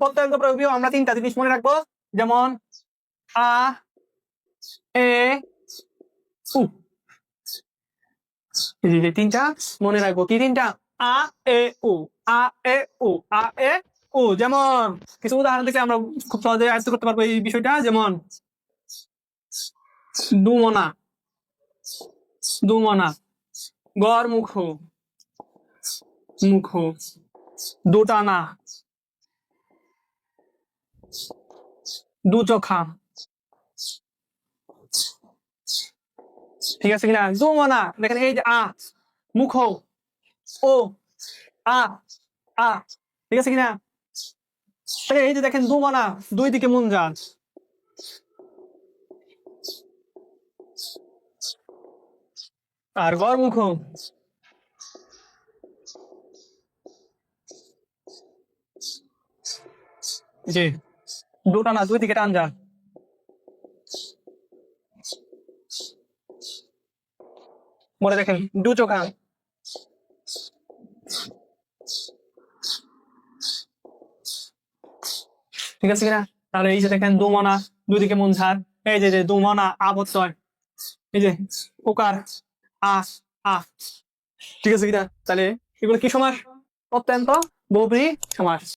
প্রত্যয়ন্ত প্রয়োগীয় আমরা তিনটা জিনিস মনে রাখবো, যেমন আ এ উ। এই তিনটা মনে রাখবো। কি তিনটা? আ এ উ, আ এ উ, আ এ উ। যেমন কিছু উদাহরণ থেকে আমরা খুব সহজে আয়ত্ত করতে পারবো এই বিষয়টা। যেমন দুমনা, দুমনা, গড় মুখ, মুখ, দুটানা, দু চোখা। ঠিক আছে কিনা? দুমনা, দেখেন এই যে আ, মুখ, ও, আ, আ। ঠিক আছে কিনা? এই যে দেখেন দুমনা, দুই দিকে মুঞ্জান। আর গড় মুখ, জি, দুটানা, দুই দিকে টান যান। মনে দেখেন দু চোখা। ঠিক আছে কিনা? তাহলে এই যে দেখেন দুমনা, দুদিকে মুঞ্ঝার। এই যে দুমনা আবত্যয়, এই যে ওকার আ, আ। ঠিক আছে কিনা? তাহলে এগুলো কি সমাস? অত্যন্ত বহুব্রীহি সমাস।